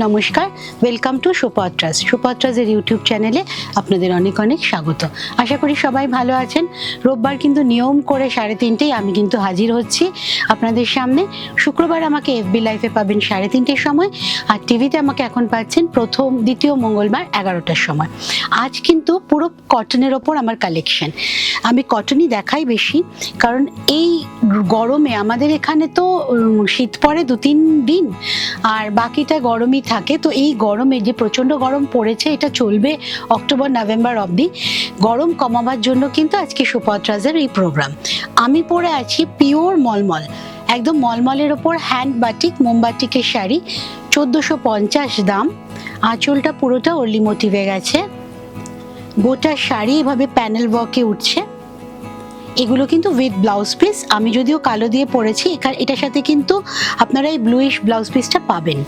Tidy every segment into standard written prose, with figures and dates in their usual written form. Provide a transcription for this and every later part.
নমস্কার, welcome to সুপত্রাসের YouTube চ্যানেলে আপনাদের অনেক অনেক স্বাগত। আশা করি সবাই ভালো আছেন। রোববার কিন্তু নিয়ম করে 3:30টায় আমি কিন্তু হাজির হচ্ছি আপনাদের সামনে। শুক্রবার আমাকে এফবি লাইভে পাবেন 3:30টার সময়, আর টিভিতে আমাকে এখন পাচ্ছেন দ্বিতীয় মঙ্গলবার 11টার সময়। আজ কিন্তু পুরো কটনের ওপর আমার কালেকশন। আমি কটনই দেখাই বেশি, কারণ এই গরমে আমাদের এখানে তো শীত পড়ে 2-3 দিন আর বাকিটা গরমই থাকে। তো এই গরমে যে প্রচন্ড গরম পড়েছে, এটা চলবে অক্টোবর নভেম্বর অবধি। গরম কমাবার জন্য কিন্তু আজকে সুপত্রাসের এই প্রোগ্রাম। আমি পরে আছি পিওর মলমল, একদম মলমলের ওপর হ্যান্ড বাটিক মোমবাটিকের শাড়ি, 1450 দাম। আঁচলটা পুরোটা অর্লি মোটিভে গেছে, গোটা শাড়ি এভাবে প্যানেল ওয়ার্কে উঠছে। এগুলো কিন্তু উইথ ব্লাউজ পিস। আমি যদিও কালো দিয়ে পরেছি, এটার সাথে কিন্তু আপনারা এই ব্লুইশ ব্লাউজ পিসটা পাবেন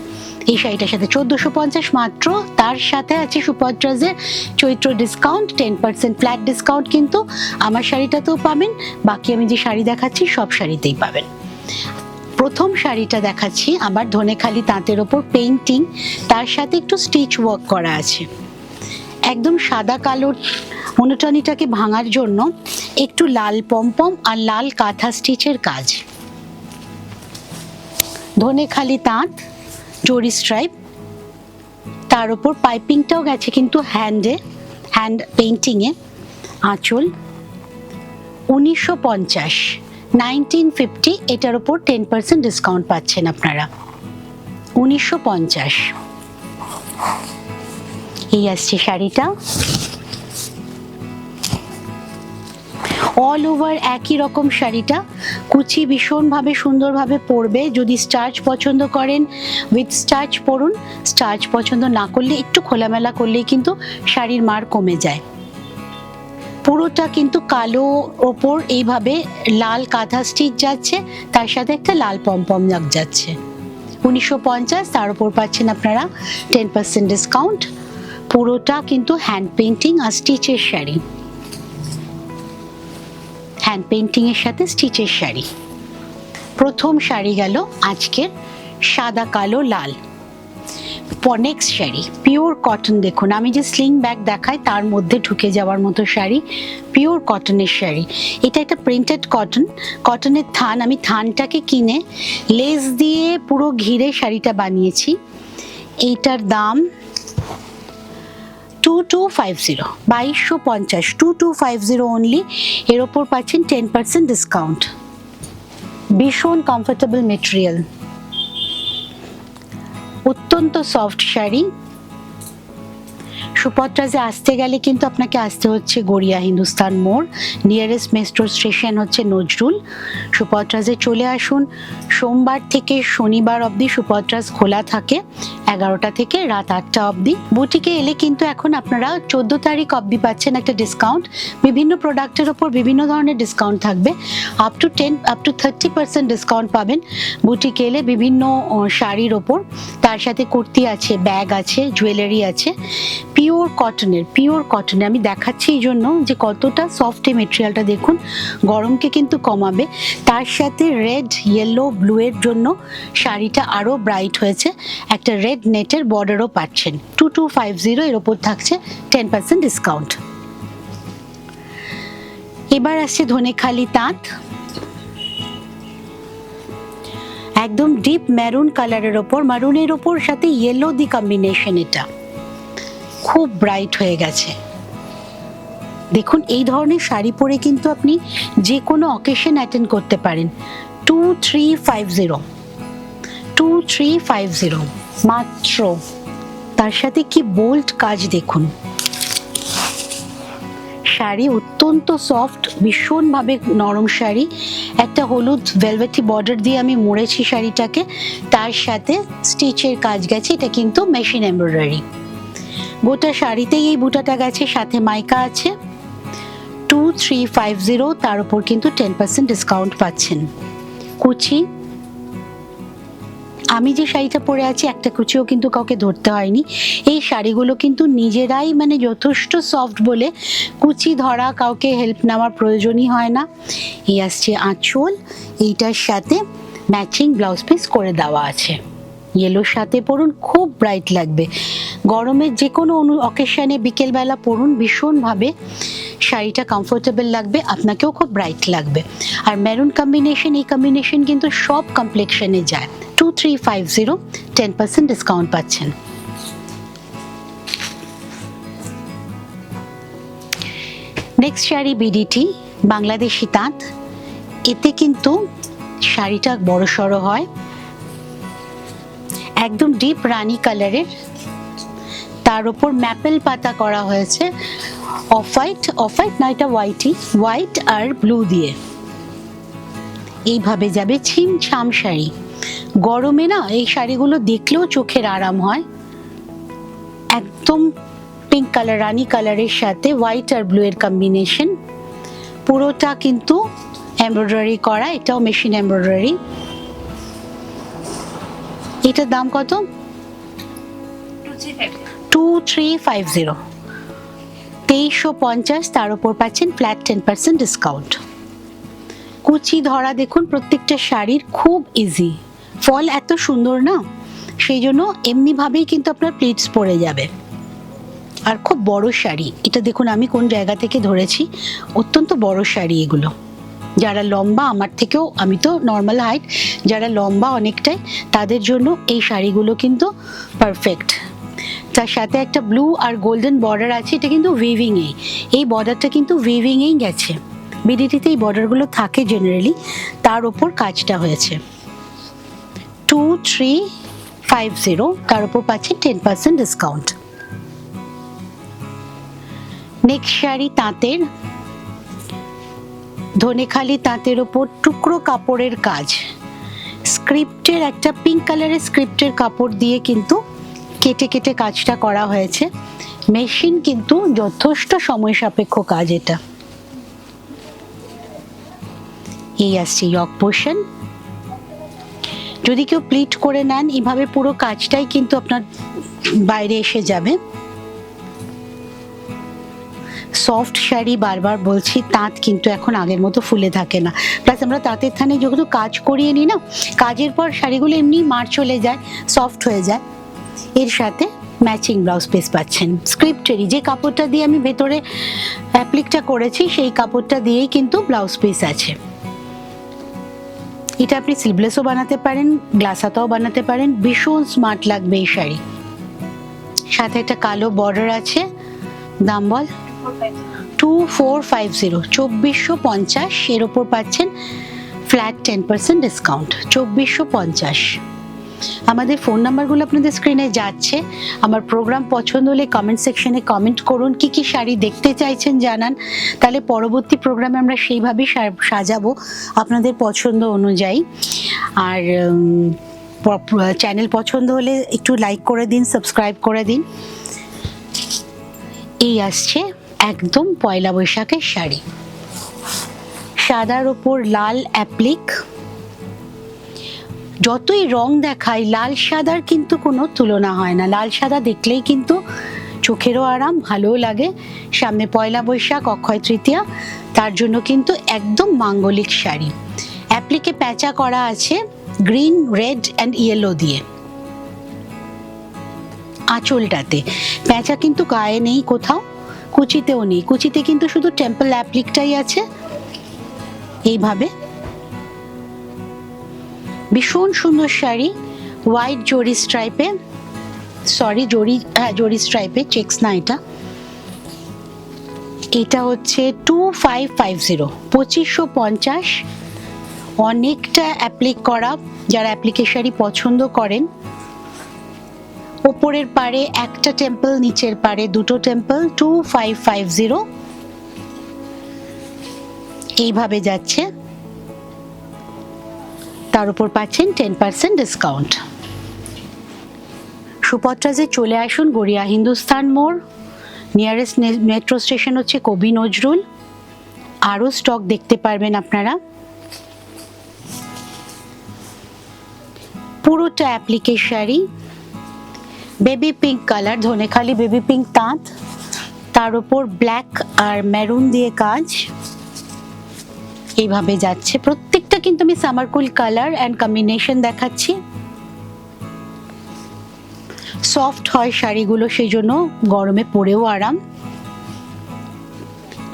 এই শাড়িটার সাথে। 1450 মাত্র। তার সাথে আছে সুপত্রাসের চৈত্র ডিসকাউন্ট, 10% ফ্ল্যাট ডিসকাউন্ট কিন্তু আমার শাড়িটাতেও পাবেন। বাকি আমি যে শাড়ি দেখাচ্ছি সব শাড়িতেই পাবেন। প্রথম শাড়িটা দেখাচ্ছি আবার ধনেখালি তাঁতের ওপর পেইন্টিং, তার সাথে একটু স্টিচ ওয়ার্ক করা আছে। একদম সাদা কালোর মনোটনিটাকে ভাঙার জন্য একটু লাল পমপম আর লাল কাঁথা স্টিচের কাজ। ধনেখালি তাঁত, জরি স্ট্রাইপ, তার উপর পাইপিংটাও গেছে কিন্তু হ্যান্ড পেইন্টিংয়ে। আঁচল 1950, 1950। এটার উপর 10% ডিসকাউন্ট পাচ্ছেন আপনারা। 1950 এই আসছে শাড়িটা। অল ওভার একই রকম শাড়িটা, কুচি ভীষণভাবে সুন্দরভাবে পরবে। যদি স্টার্চ পছন্দ করেন উইথ স্টার্চ পরুন, স্টার্চ পছন্দ না করলে একটু খোলামেলা করলেই কিন্তু শাড়ির মার কমে যায়। পুরোটা কিন্তু কালো ওপর এইভাবে লাল কাঁথা স্টিচ যাচ্ছে, তার সাথে একটা লাল পমপম দাগ যাচ্ছে। 1950, তার উপর পাচ্ছেন আপনারা 10% ডিসকাউন্ট। পুরোটা কিন্তু হ্যান্ড পেইন্টিং আর স্টিচের শাড়ি, হ্যান্ড পেইন্টিং এর সাথে স্টিচের শাড়ি। প্রথম শাড়ি গেল আজকের সাদা কালো লাল। Next sari pure cotton. দেখুন আমি যে স্লিং ব্যাগ দেখাই তার মধ্যে ঢুকে যাওয়ার মতো শাড়ি, পিওর কটনের শাড়ি। এটা একটা প্রিন্টেড কটন, কটনের থান। আমি থানটাকে কিনে লেস দিয়ে পুরো ঘিরে শাড়িটা বানিয়েছি। এইটার দাম 2250, 2250, 2250 অনলি। এর ওপর পাচ্ছেন 10% ডিসকাউন্ট। ভীষণ কমফোর্টেবল মেটেরিয়াল, অত্যন্ত সফট শাড়ি। সুপত্রাসে আসতে গেলে কিন্তু আপনাকে আসতে হচ্ছে গড়িয়া হিন্দুস্তান মোড়, নিয়ারেস্ট মেট্রো স্টেশন হচ্ছে নজরুল। সুপত্রাসে চলে আসুন। সোমবার থেকে শনিবার অবধি সুপত্রাস খোলা থাকে 11টা থেকে রাত 8টা অবধি। বুটিকে এলে কিন্তু এখন আপনারা 14 তারিখ অবধি পাচ্ছেন একটা ডিসকাউন্ট। বিভিন্ন প্রোডাক্টের ওপর বিভিন্ন ধরনের ডিসকাউন্ট থাকবে, আপ টু 30% ডিসকাউন্ট পাবেন বুটিকে এলে বিভিন্ন শাড়ির ওপর। তার সাথে কুর্তি আছে, ব্যাগ আছে, জুয়েলারি আছে। পিওর কটনের আমি দেখাচ্ছি এই জন্য যে কতটা সফট এই মেটেরিয়ালটা। দেখুন গরমকে কিন্তু কমাবে। তার সাথে রেড, ইয়েলো, ব্লু এর জন্য শাড়িটা আরো ব্রাইট হয়েছে। একটা রেড নেটের বর্ডারও পাচ্ছেন। 2250 এর ওপর থাকছে 10% ডিসকাউন্ট। এবার আসছে ধনেখালি তাঁত, একদম ডিপ মেরুন কালারের ওপর, মারুনের ওপর সাথে ইয়েলো দি কম্বিনেশন। এটা খুব ব্রাইট হয়ে গেছে। দেখুন এই ধরনের শাড়ি পরে কিন্তু আপনি যে কোনো অকেশন অ্যাটেন্ড করতে পারেন। 2350 মাত্র। তার সাথে কি বোল্ড কাজ দেখুন। শাড়ি অত্যন্ত সফট, ভীষণভাবে নরম শাড়ি। একটা হলুদ ভেলভেটি বর্ডার দিয়ে আমি মুড়েছি শাড়িটাকে, তার সাথে স্টিচের কাজ গেছে। এটা কিন্তু মেশিন এমব্রয়ডারি। গোটা শাড়িতেই এই বুটাটা গেছে, সাথে মাইকা আছে। 2350, তার উপর কিন্তু 10% ডিসকাউন্ট পাচ্ছেন। কুচি, আমি যে শাড়িটা পরে আছি একটা কুচিও কিন্তু কাউকে ধরতে হয়নি। এই শাড়িগুলো কিন্তু নিজেরাই মানে যথেষ্ট সফট বলে কুচি ধরা কাউকে হেল্প নেওয়ার প্রয়োজনই হয় না। এই আসছে আঁচল, এইটার সাথে ম্যাচিং ব্লাউজ পিস করে দেওয়া আছে। ইয়েলোর সাথে পরুন, খুব ব্রাইট লাগবে। গরমের যে কোনো অকেশনে বিকেলবেলা পরুন, ভীষণভাবে শাড়িটা কমফোর্টেবল লাগবে, আপনাকেও খুব ব্রাইট লাগবে। আর মেরুন কম্বিনেশন, এই কম্বিনেশন কিন্তু সব কমপ্লেক্সনে যায়। 2350, 10% ডিসকাউন্ট পাচ্ছেন। নেক্সট শাড়ি বিডিটি, বাংলাদেশি তাঁত। এতে কিন্তু শাড়িটা বড় সড়ো হয়, একদম ডিপ রানী কালারের, তার উপর ম্যাপেল পাতা করা হয়েছে অফ হোয়াইট না, এটা হোয়াইট আর ব্লু দিয়ে। এইভাবে যাবে ছিমছাম শাড়ি। গরমে না এই শাড়িগুলো দেখলেও চোখের আরাম হয়। একদম পিঙ্ক কালার, রানী কালারের সাথে হোয়াইট আর ব্লু এর কম্বিনেশন, পুরোটা কিন্তু এমব্রয়ডারি করা, এটাও মেশিন এমব্রয়ডারি। এটার দাম কত? 2350, 2350, তার উপর পাচ্ছেন ফ্ল্যাট 10% ডিসকাউন্ট। কুচি ধরা দেখুন প্রত্যেকটা শাড়ির, খুব ইজি। ফল এত সুন্দর না, সেই জন্য এমনি ভাবেই কিন্তু আপনার প্লিটস পড়ে যাবে। আর খুব বড় শাড়ি, এটা দেখুন আমি কোন জায়গা থেকে ধরেছি, অত্যন্ত বড় শাড়ি এগুলো। যারা লম্বা, আমার থেকেও, আমি তো নর্মাল হাইট, যারা লম্বা অনেকটাই, তাদের জন্য এই শাড়িগুলো কিন্তু পারফেক্ট। তার সাথে একটা ব্লু আর গোল্ডেন বর্ডার আছে, এটা কিন্তু উইভিং এ, এই বর্ডারটা কিন্তু উইভিং এই গেছে। বিডিটিতে এই বর্ডারগুলো থাকে জেনারেলি, তার উপর কাজটা হয়েছে। 2350, তার উপর পাচ্ছেন 10% ডিসকাউন্ট। নেক্সট শাড়ি তাঁতের, ধনেখালি তাঁতের উপর টুকরো কাপড়ের কাজ, স্ক্রিপ্টের একটা পিঙ্ক কালারের স্ক্রিপ্টের কাপড় দিয়ে কিন্তু কেটে কেটে কাজটা করা হয়েছে। মেশিন কিন্তু যথেষ্ট সময় সাপেক্ষ কাজ এটা। এই আসছে ইয়ক পোর্শন। যদি কেউ প্লিট করে নেন, এইভাবে পুরো কাজটাই কিন্তু আপনার বাইরে এসে যাবে। সফট শাড়ি, বারবার বলছি, তাঁত কিন্তু এখন আগের মতো ফুলে থাকে না। প্লাস আমরা তাঁতের থানে যেহেতু কাজ করিয়ে নিই না, কাজের পর শাড়িগুলো এমনি মার চলে যায়, সফট হয়ে যায়। এর সাথে ম্যাচিং ব্লাউজ পিস পাচ্ছেন স্ক্রিপ্টেরই, যে কাপড়টা দিয়ে আমি ভেতরে অ্যাপ্লিকটা করেছি সেই কাপড়টা দিয়েই কিন্তু ব্লাউজ পিস আছে। এটা আপনি স্লিভলেসও বানাতে পারেন, গ্লাস হাতাও বানাতে পারেন, ভীষণ স্মার্ট লাগবে এই শাড়ি। সাথে একটা কালো বর্ডার আছে। দাম বল? 2450, 2450, এর ওপর পাচ্ছেন ফ্ল্যাট 10% ডিসকাউন্ট, 2450। আমাদের ফোন নাম্বারগুলো আপনাদের স্ক্রিনে যাচ্ছে। আমার প্রোগ্রাম পছন্দ হলে কমেন্ট সেকশনে কমেন্ট করুন, কি কি শাড়ি দেখতে চাইছেন জানান, তাহলে পরবর্তী প্রোগ্রামে আমরা সেইভাবেই সাজাবো আপনাদের পছন্দ অনুযায়ী। আর চ্যানেল পছন্দ হলে একটু লাইক করে দিন, সাবস্ক্রাইব করে দিন। এই আসছে একদম পয়লা বৈশাখের শাড়ি, সাদার ওপর লাল অ্যাপ্লিক। যতই রং দেখায়, লাল সাদার কিন্তু কোনো তুলনা হয় না। লাল সাদা দেখলেই কিন্তু চোখেরও আরাম, ভালোও লাগে। সামনে পয়লা বৈশাখ, অক্ষয় তৃতীয়া, তার জন্য কিন্তু একদম মাঙ্গলিক শাড়ি। অ্যাপ্লিকে প্যাঁচা করা আছে গ্রিন, রেড অ্যান্ড ইয়েলো দিয়ে। আঁচলটাতে প্যাঁচা কিন্তু গায়ে নেই কোথাও, কুচিতেও নেই। কুচিতে কিন্তু শুধু টেম্পল অ্যাপ্লিকটাই আছে। এইভাবে ভীষণ সুন্দর শাড়ি, হোয়াইট জরি স্ট্রাইপে, জরি স্ট্রাইপে, চেক্স না এটা। এটা হচ্ছে 2550, 2550। অনেকটা অ্যাপ্লিক করা, যারা অ্যাপ্লিকে শাড়ি পছন্দ করেন। ওপরের পারে একটা টেম্পল, নিচের পারে দুটো টেম্পল, 2550। এইভাবে যাচ্ছে, তার উপর পাচ্ছেন 10% ডিসকাউন্ট। সুপত্রাজে চলে আসুন, গড়িয়া হিন্দুস্তান মোড়, নিয়ারেস্ট মেট্রো স্টেশন হচ্ছে কবি নজরুল। আরও স্টক দেখতে পারবেন আপনারা। পুরোটা applique sari, baby pink colour, Dhanekhali baby pink তাঁত, তার উপর ব্ল্যাক আর মেরুন দিয়ে কাজ। এইভাবে যাচ্ছে প্রত্যেকটা, কিন্তু আমি summer cool colour and combination দেখাচ্ছি। সফট হয় শাড়িগুলো, সেই জন্য গরমে পরেও আরাম।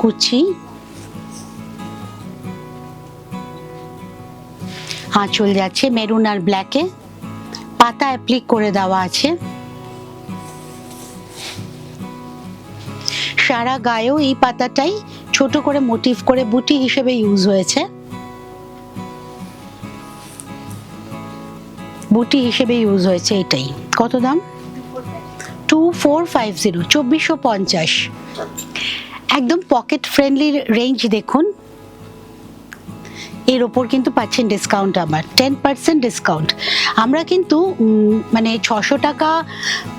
কুচি, আঁচল যাচ্ছে মেরুন আর ব্ল্যাকে, পাতা অ্যাপ্লিক করে দেওয়া আছে। সারা গায়েও এই পাতাটাই ছোট করে মোটিভ করে বুটি হিসেবে ইউজ হয়েছে, বুটি হিসেবে ইউজ হয়েছে। এটাই কত দাম? 2450, 2450। একদম পকেট ফ্রেন্ডলি রেঞ্জ। দেখুন এর ওপর কিন্তু পাচ্ছেন ডিসকাউন্ট, আবার 10% ডিসকাউন্ট। আমরা কিন্তু মানে 600 টাকা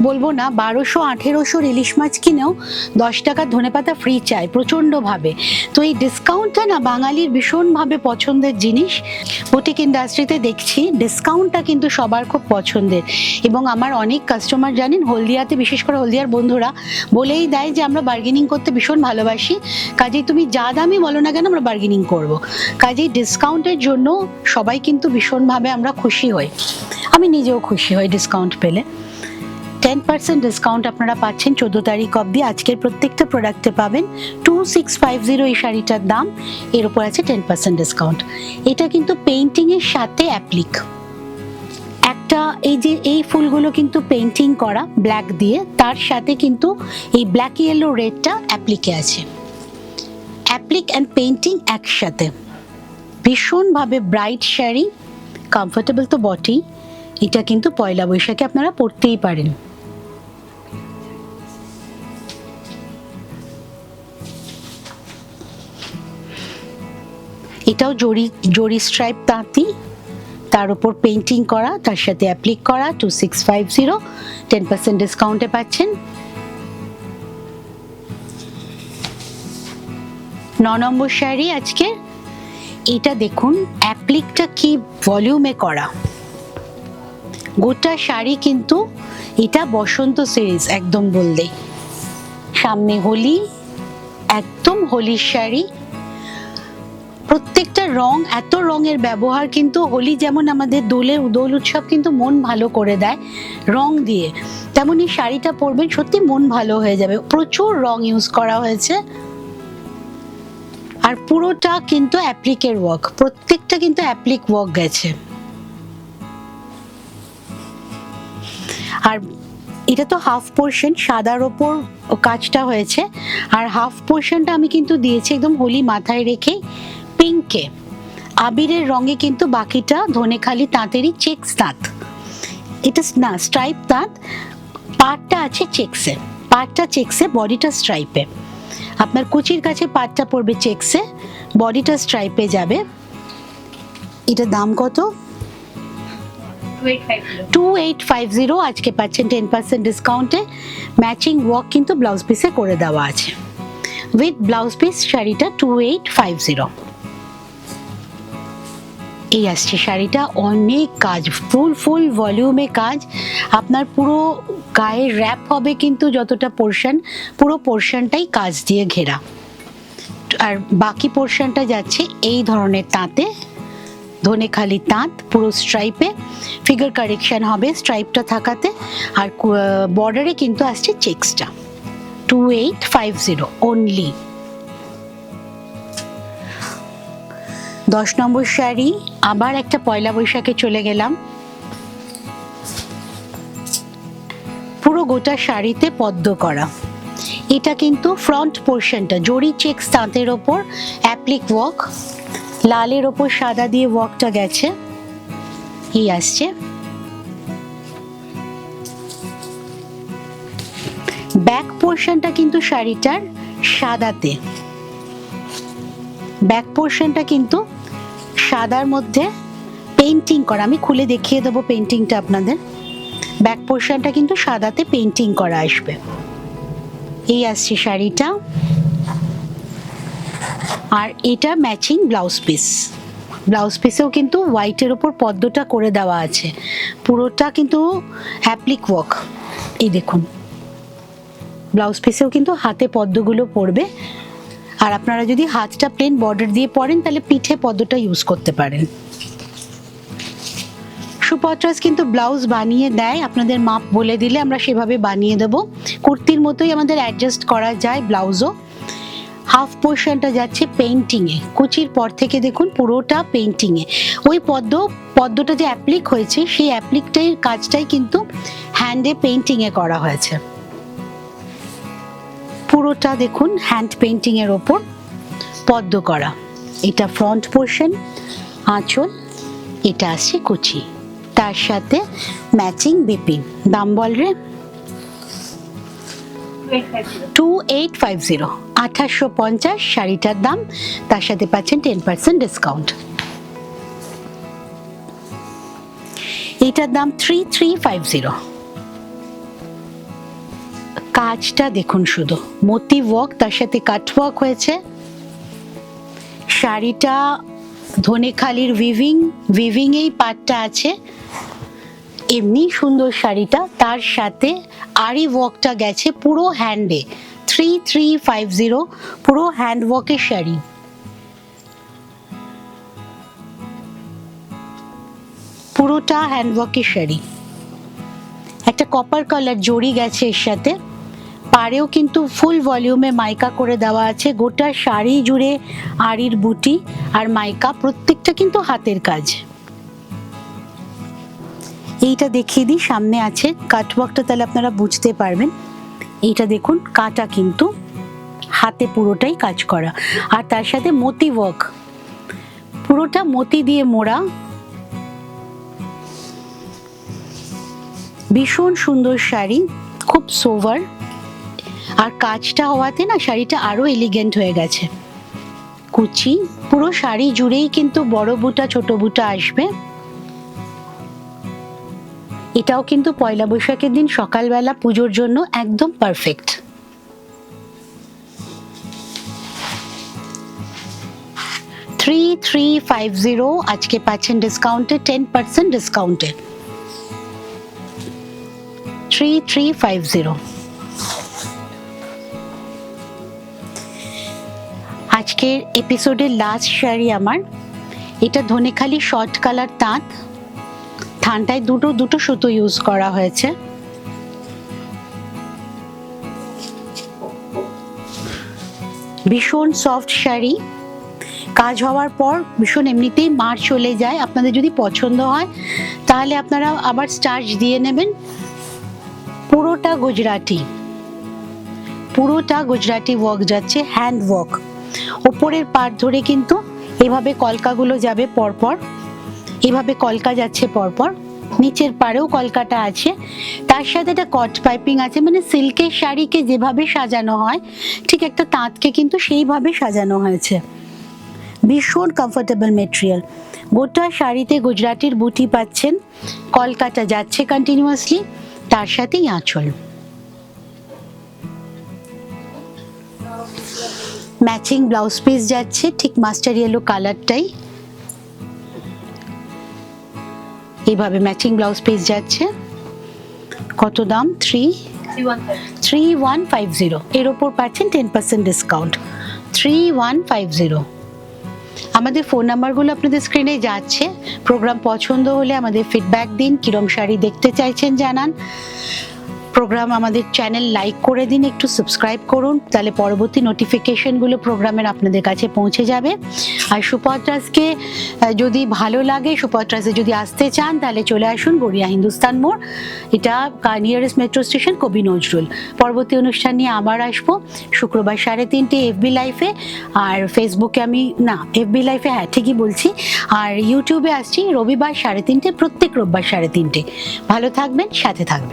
বলবো না, 1200 1800 ইলিশ মাছ কিনেও 10 টাকা ধনেপাতা ফ্রি চাই প্রচণ্ডভাবে। তো এই ডিসকাউন্টটা না বাঙালির ভীষণভাবে পছন্দের জিনিস। বুটিক ইন্ডাস্ট্রিতে দেখছি ডিসকাউন্টটা কিন্তু সবার খুব পছন্দের, এবং আমার অনেক কাস্টমার জানেন হলদিয়াতে, বিশেষ করে হলদিয়ার বন্ধুরা বলেই দেয় যে আমরা বার্গেনিং করতে ভীষণ ভালোবাসি, কাজেই তুমি যা দামই বলো না কেন আমরা বার্গেনিং করব। কাজেই ডিসকাউন্টের জন্য সবাই কিন্তু ভীষণভাবে আমরা খুশি হই, আমি নিজেও খুশি হই ডিসকাউন্ট পেলে। 10% ডিসকাউন্ট আপনারা পাচ্ছেন 14 তারিখ অবধি। আজকের প্রত্যেকটা প্রোডাক্টে পাবেন 2650 এই শাড়িটার দাম, এর উপর আছে 10% ডিসকাউন্ট। এটা কিন্তু পেইন্টিং এর সাথে অ্যাপ্লিক। একটা এই যে এই ফুলগুলো কিন্তু পেইন্টিং করা ব্ল্যাক দিয়ে, তার সাথে কিন্তু এই ব্ল্যাক ইয়েলো রেডটা অ্যাপ্লিকে আছে। অ্যাপ্লিক অ্যান্ড পেইন্টিং একসাথে, ভীষণভাবে ব্রাইট শাড়ি, কমফোর্টেবল তো বটেই। এটা কিন্তু পয়লা বৈশাখে আপনারা পরতেই পারেন। এটাও জরি স্ট্রাইপ তাঁতি, তার উপর পেইন্টিং করা, তার সাথে অ্যাপ্লিক করা। 2650, 10% ডিসকাউন্টে পাচ্ছেন। 9 নম্বর শাড়ি আজকে। এটা দেখুন অ্যাপ্লিকটা কি ভলিউমে করা, গোটা শাড়ি কিন্তু এটা বসন্ত সিরিজ একদম বললেই। সামনে হোলি, একদম হোলির শাড়ি। প্রত্যেকটা রং, এত রঙের ব্যবহার কিন্তু হোলি যেমন আমাদের দোল উৎসব কিন্তু মন ভালো করে দেয় রং দিয়ে, তেমনি শাড়িটা পরবেন সত্যি মন ভালো হয়ে যাবে। প্রচুর রং ইউজ করা হয়েছে, আর পুরোটা কিন্তু অ্যাপ্লিকের ওয়ার্ক, প্রত্যেকটা কিন্তু অ্যাপ্লিক ওয়ার্ক গেছে। আর এটা তো হাফ পোর্শন, সাদার ওপর কাজটা হয়েছে, আর হাফ পোর্শনটা আমি কিন্তু দিয়েছি একদম হোলি মাথায় রেখে পিঙ্কে আবিরের রঙে, কিন্তু বাকিটা ধনেখালি তাঁতেরই চেক্স তাঁত। এটা না স্ট্রাইপ তাঁত, পাড়টা আছে চেক্সে, পাড়টা চেক্সে, বডিটা স্ট্রাইপে। আপনার কুচির কাছে পাড়টা পড়বে চেক্সে, বডিটা স্ট্রাইপে যাবে। এটার দাম কত? 2850। আজকে পাচ্ছেন 10% ডিসকাউন্টে। ম্যাচিং ওয়ার্ক কিন্তু ব্লাউজ পিসে করে দেওয়া আছে, উইথ ব্লাউজ পিস শাড়িটা 2850। এই আসছে শাড়িটা, অনেক কাজ, ফুল ভলিউমে কাজ। আপনার পুরো গায়ে র্যাপ হবে কিন্তু যতটা পোর্শন, পুরো পোর্শনটাই কাজ দিয়ে ঘেরা, আর বাকি পোর্শনটা যাচ্ছে এই ধরনের তাঁতে, ধনেখালি তাঁত, পুরো স্ট্রাইপে। ফিগার কারেকশন হবে স্ট্রাইপটা থাকাতে, আর বর্ডারে কিন্তু আসছে চেক্সটা। 2850 অনলি। 10 নম্বর শাড়ি, আবার একটা পয়লা বৈশাখে চলে গেলাম। পুরো গোটা শাড়িতে পদ্ম করা। এটা কিন্তু ফ্রন্ট পোর্শনটা জরি চেক্স তাঁতের ওপর অ্যাপ্লিক ওয়ার্ক, লালের ওপর সাদা দিয়ে ওয়ার্কটা গেছে। এই আসছে ব্যাক পোর্শনটা কিন্তু শাড়িটার সাদাতে, ব্যাক পোর্শনটা কিন্তু সাদার মধ্যে পেইন্টিং করা। আমি খুলে দেখিয়ে দেবো পেইন্টিংটা আপনাদের। ব্যাক পোর্শনটা কিন্তু সাদাতে পেইন্টিং করা আসবে। এই আসছে শাড়িটা, আর এটা ম্যাচিং ব্লাউজ পিস। ব্লাউজ পিসেও কিন্তু হোয়াইটের ওপর পদ্মটা করে দেওয়া আছে, পুরোটা কিন্তু অ্যাপ্লিক ওয়ার্ক। এই দেখুন ব্লাউজ পিসেও কিন্তু হাতে পদ্মগুলো পড়বে, আর আপনারা যদি হাতটা প্লেন বর্ডার দিয়ে পরেন তাহলে পিঠে পদ্মটা ইউজ করতে পারেন। সুপত্রাস কিন্তু ব্লাউজ বানিয়ে দেয়, আপনাদের মাপ বলে দিলে আমরা সেভাবে বানিয়ে দেব। কুর্তির মতোই আমাদের অ্যাডজাস্ট করা যায় ব্লাউজও। হাফ পোর্শনটা যাচ্ছে পেইন্টিংয়ে, কুচির পর থেকে দেখুন পুরোটা পেইন্টিংয়ে। ওই পদ্মটা যে অ্যাপ্লিক হয়েছে সেই অ্যাপ্লিকটাই কাজটাই কিন্তু হ্যান্ডে পেইন্টিংয়ে করা হয়েছে। পুরোটা দেখুন হ্যান্ড পেইন্টিংয়ের ওপর পদ্ম করা। এটা ফ্রন্ট পোর্শন, আঁচল, এটা আসছে কুচি, তার সাথে ম্যাচিং বিপি। দাম বল রে 2850, 2850 শাড়িটার দাম। তার সাথে পাচ্ছেন 10% ডিসকাউন্ট। এটার দাম 3350। কাজটা দেখুন শুধু মোতি ওয়ার্ক, তার সাথে কাট ওয়ার্ক হয়েছে। শাড়িটা ধনেখালির উইভিং এই পাটটা আছে, এমনি সুন্দর শাড়িটা। তার সাথে আরি ওয়ার্কটা গেছে পুরো হ্যান্ডে। 3350 পুরো হ্যান্ড ওয়ার্কের শাড়ি। পুরোটা হ্যান্ড ওয়ার্কের শাড়ি। একটা কপার কালার জড়ি গেছে এর সাথে। পাড়েও কিন্তু ফুল ভলিউমে মাইকা করে দেওয়া আছে। গোটা শাড়ি জুড়ে আরির বুটি আর মাইকা, প্রত্যেকটা কিন্তু হাতের কাজ। এইটা দেখিয়ে দিই, সামনে আছে কাটওয়ার্কটা, তাহলে আপনারা বুঝতে পারবেন। এইটা দেখুন কাটা কিন্তু হাতে পুরোটাই কাজ করা, আর তার সাথে মতি ওয়ার্ক, পুরোটা মতি দিয়ে মোড়া। ভীষণ সুন্দর শাড়ি, খুব সোভার, আর কাজটা হওয়াতে না শাড়িটা আরো এলিগেন্ট হয়ে গেছে। কুচি পুরো শাড়ি জুড়েই কিন্তু বড় বুটা ছোট বুটা আসবে। এটাও কিন্তু পয়লা বৈশাখের দিন সকালবেলা পুজোর জন্য একদম পারফেক্ট। $3350 আজকে পাচ্ছেন ডিসকাউন্টে, 10% ডিসকাউন্টে। 3350। আজকের এপিসোডের লাস্ট শাড়ি আমার, এটা ধনেখালি শর্ট কালার তাঁত। থানটায় দুটো সুতো ইউজ করা হয়েছে। ভীষণ সফট শাড়ি, কাজ হওয়ার পর ভীষণ এমনিতেই মার চলে যায়। আপনাদের যদি পছন্দ হয় তাহলে আপনারা আবার স্টার্চ দিয়ে নেবেন। পুরোটা গুজরাটি ওয়ার্ক যাচ্ছে, হ্যান্ড ওয়ার্ক। ওপরের পার্ট ধরে কিন্তু এভাবে কলকাগুলো যাবে পরপর, এভাবে কলকা যাচ্ছে পরপর। নিচের পাড়েও কলকাটা আছে, তার সাথে একটা কট পাইপিং আছে। মানে সিল্কের শাড়িকে যেভাবে সাজানো হয় ঠিক একটা তাঁতকে কিন্তু সেইভাবে সাজানো হয়েছে। ভীষণ কমফোর্টেবল মেটেরিয়াল। গোটা শাড়িতে গুজরাটির বুটি পাচ্ছেন, কলকাটা যাচ্ছে কন্টিনিউয়াসলি, তার সাথেই আঁচল। ম্যাচিং ব্লাউজ পিস যাচ্ছে ঠিক মাস্টার ইয়েলো কালারটাই, এইভাবে ম্যাচিং ব্লাউজ পিস যাচ্ছে। কত দাম? 3150। এর ওপর পাচ্ছেন 10% ডিসকাউন্ট। 3150। আমাদের ফোন নাম্বারগুলো আপনাদের স্ক্রিনে যাচ্ছে। প্রোগ্রাম পছন্দ হলে আমাদের ফিডব্যাক দিন, কিরম শাড়ি দেখতে চাইছেন জানান। প্রোগ্রাম আমাদের চ্যানেল লাইক করে দিন, একটু সাবস্ক্রাইব করুন, তাহলে পরবর্তী নোটিফিকেশনগুলো প্রোগ্রামের আপনাদের কাছে পৌঁছে যাবে। আর সুপত্রাসকে যদি ভালো লাগে, সুপত্রাসে যদি আসতে চান তাহলে চলে আসুন গড়িয়া হিন্দুস্তান মোড়, এটা নিয়ারেস্ট মেট্রো স্টেশন কবি নজরুল। পরবর্তী অনুষ্ঠান নিয়ে আবার আসবো শুক্রবার 3:30 এফবি লাইভে, আর ফেসবুকে এফবি লাইভে, হ্যাঁ ঠিকই বলছি, আর ইউটিউবে আসছি রবিবার 3:30, প্রত্যেক রোববার 3:30। ভালো থাকবেন, সাথে থাকবেন।